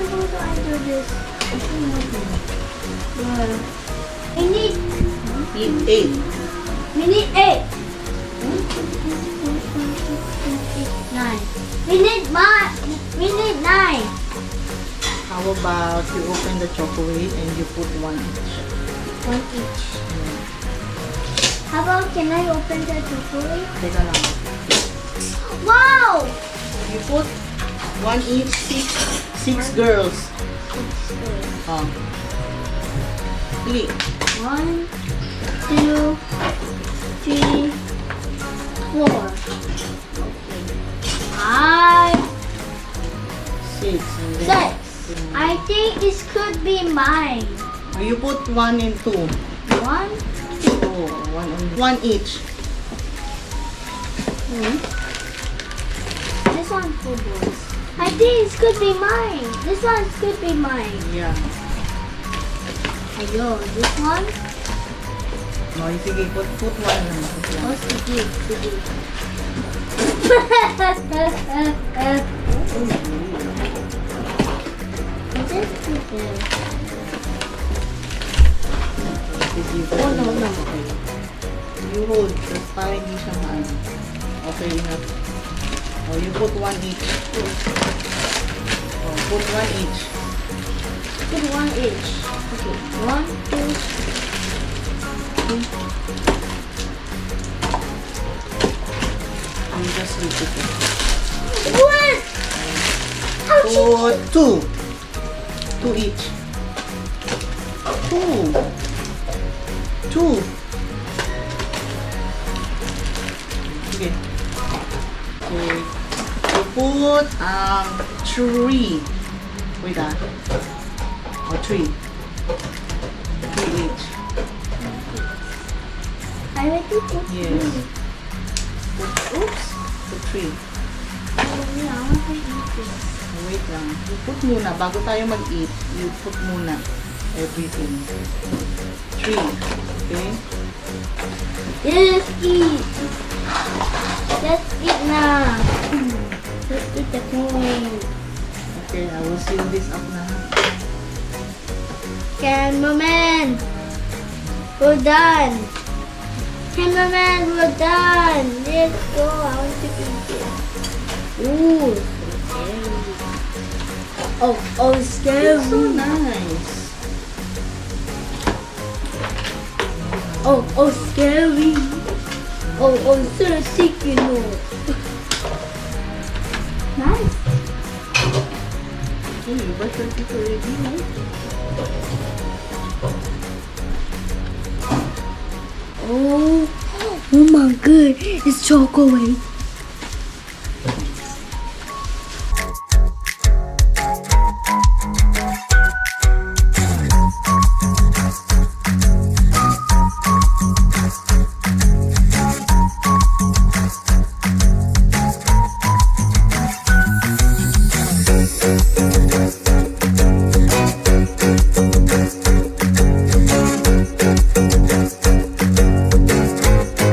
how do I do this? We need 8. We need 8. 9. We need 9. How about you open the chocolate and you put 1 each? 1 each. How about can I open the chocolate? Teka lang. Wow! You put 1 each, 6 girls. 6. Oh. 3. 1, 2, 3, 4. Okay. 5, 6. 6. I think this could be mine. You put 1 and 2. 1, 2. Oh, 1 each. This one for boys. I think this could be mine. This one could be mine. Yeah. Ayo, this one. No, sige, put 1 lang. Oh, sige, sige. Just put there. Oh, no, no. You hold. Tapos para hindi siya maano. Okay, enough. Oh, you put 1 each. Oh, put 1 each. Put 1 each. Okay, 1, 2, 3. You just repeat it. What? How Put 2. 2 each. 2. 2. Okay. Okay. So put 3. Wait ah. Or 3. 3 each. I already put Yes. 3. Oops. Put 3. Oh, yeah, I want to eat this. Wait lang. You put muna. Bago tayo mag-eat, you put muna everything. 3. Okay? Let's eat. Let's eat now. Let's eat the coin. Okay, I will seal this up na. Cameraman, we're done. Cameraman, we're done. Let's go. I want to eat it. Ooh, so scary. Oh, scary. So nice. Oh, scary. Oh, so sick, you know. Nice. Hey, you brush your teeth already, right? Oh my god, it's chocolate.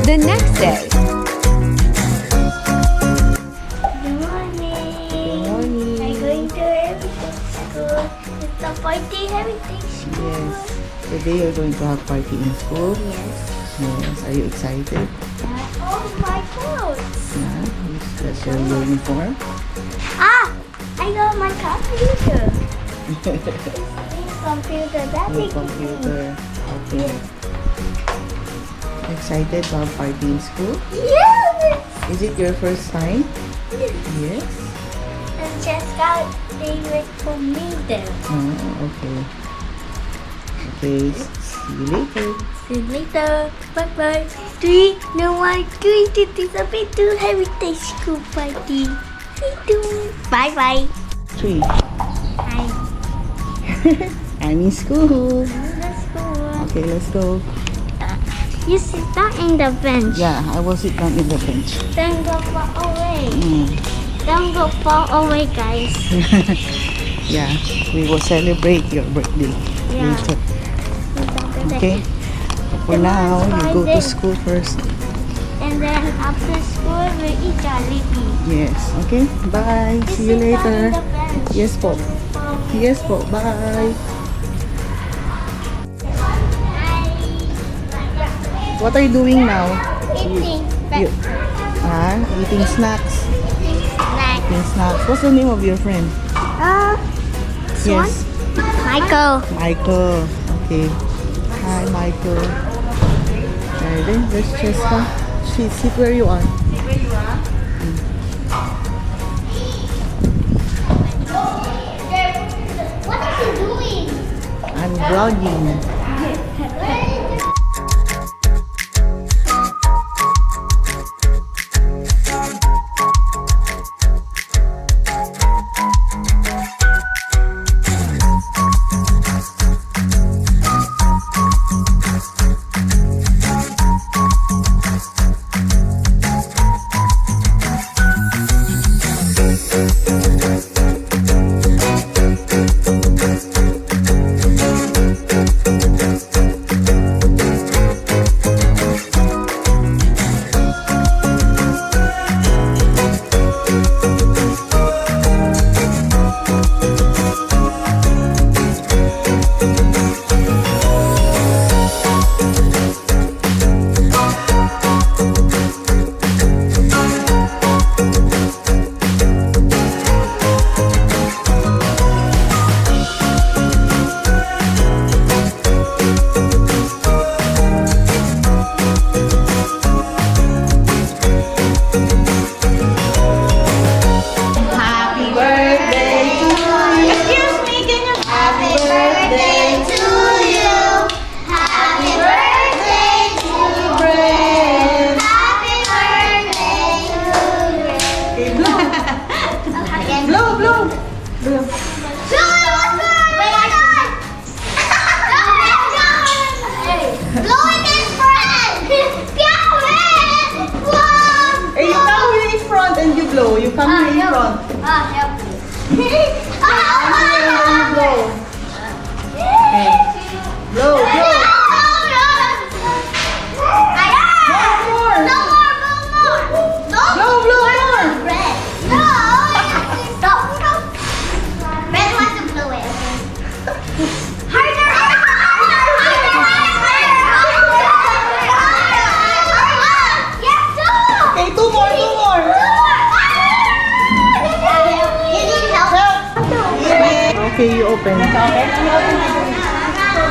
The next day. Good morning. Good morning. I'm going to Heritage School. It's a party Heritage School. Yes. Today you're going to have party in school. Yes. Yes. Are you excited? Oh, my clothes. Yeah. That's your uniform. Ah, I got my computer. This computer. That's Your a computer. Okay. Excited to have party in school? Yes. Is it your first time? Yes. Yes. And Jessica, they wait for me there. Oh, okay. Okay. See you later. See you later. Bye bye. 3, no 1, 3, 2, 3, submit to Heritage School party. 3, 2. Bye bye. 3. Hi. I'm in school. Let's go. Okay, let's go. You sit down in the bench. Yeah, I will sit down in the bench. Don't go far away. Mm. Don't go far away, guys. Yeah, we will celebrate your birthday Yeah. later. Okay? For now, you go to school first. And then after school, we eat Jollibee. Yes, okay? Bye. See you sit down in later. the bench. Yes po. Oh, Yes po. Bye. What are you doing now? Eating. You, eating snacks. Snack. Eating snacks. What's the name of your friend? Yes. Michael. Michael. Okay. Hi, Michael. Alright, then there's Cheska. Sit where you are. What are you doing? I'm vlogging. Blow. You come here in front. Blow. Okay. Blow, blow. Okay, you open.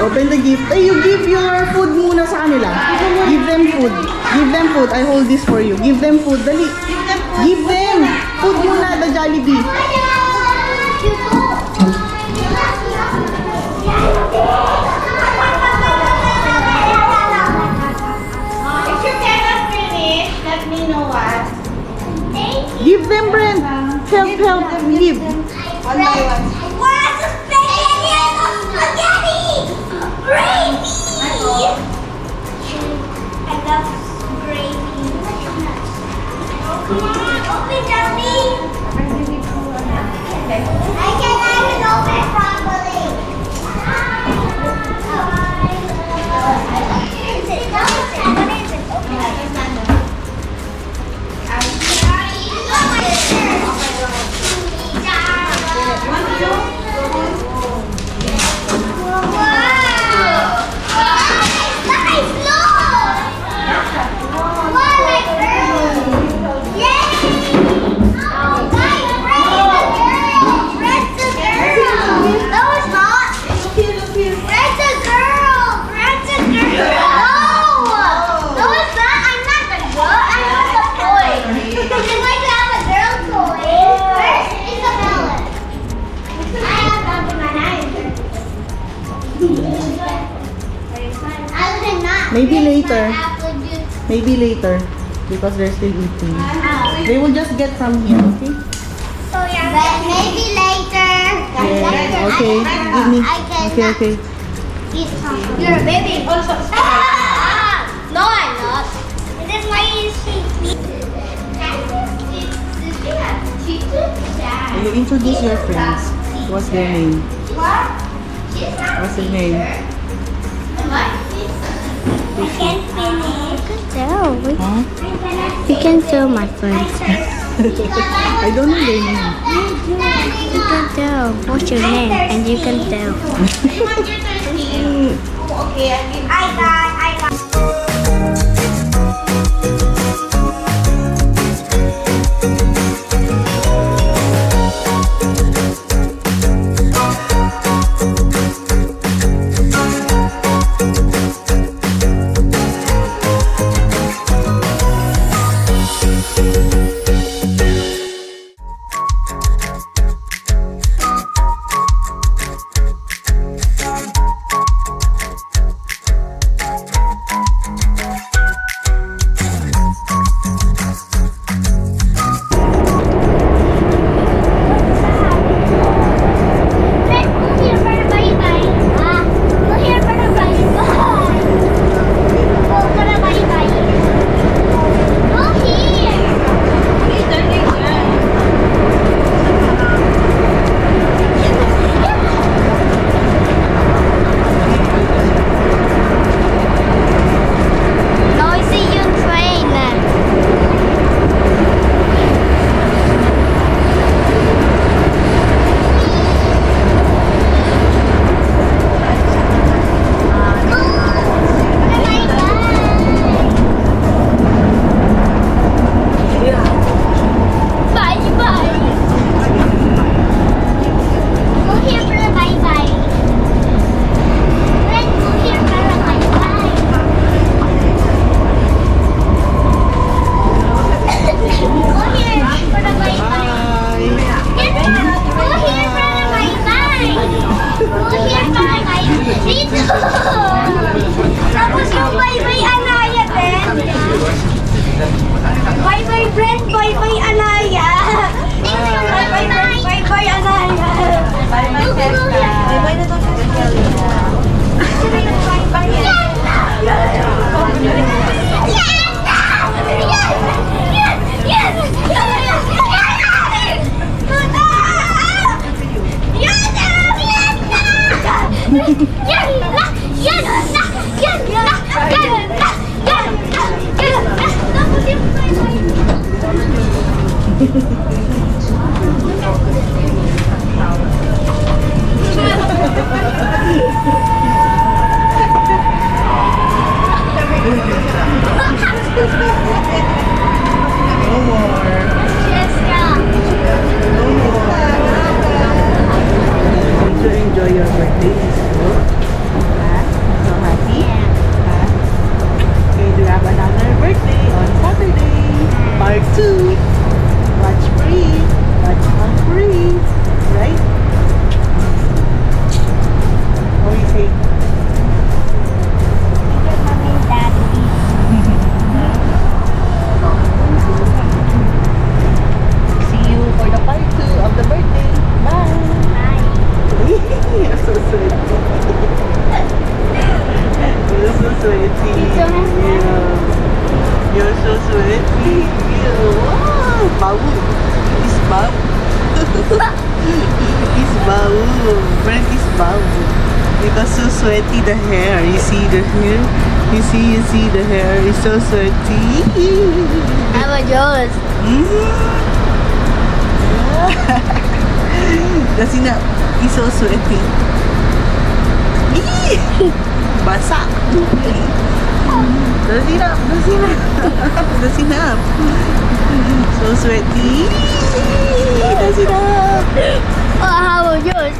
Open the gift. Ay, you give your food muna sa kanila. Give them food. Give them food. I hold this for you. Give them food. Dali. Give them. Food muna, the Jollibee. If you cannot finish, let me know what. Give them, Brent. Help, help. Give. One by one. What's a spaghetti? Gravy! I love gravy. Come on, open Johnny. I can open it properly. Maybe later. Maybe later. Because they're still eating. They will just get from here, okay? But maybe later. Yeah, okay. Give me. Okay, okay. Eat some. You're a baby. Also. No, I'm not. This is why you see me. You introduce your friends. What's their name? What? What's their name? I can't finish. You can tell. Huh? You can tell my friends. I don't know their name. You can tell. tell what's your name, and you can tell. Okay, I got. Tapos yung bye-bye Anaya din. Bye-bye Brent, bye-bye Anaya. Bye-bye Anaya. Bye-bye Testa. Bye-bye na to Testa. Sino yung bye-bye yan? No more. Enjoy your birthday. So happy? Okay, do you have another birthday on Saturday? Part 2. Watch free. Watch on free. Right? What do you say? See you for the part 2 of the birthday. Bye. You're so sweet. You're so sweaty. You're so sweaty. Wow. Bau. It's bau. It's bau. Brent is bau. Because so sweaty the hair. You see the hair? You see the hair. It's so sweaty. I'm a jealous. Kasi na, he's so sweaty. Basa. Does it up? So sweaty. Does it up? Oh, how about yours?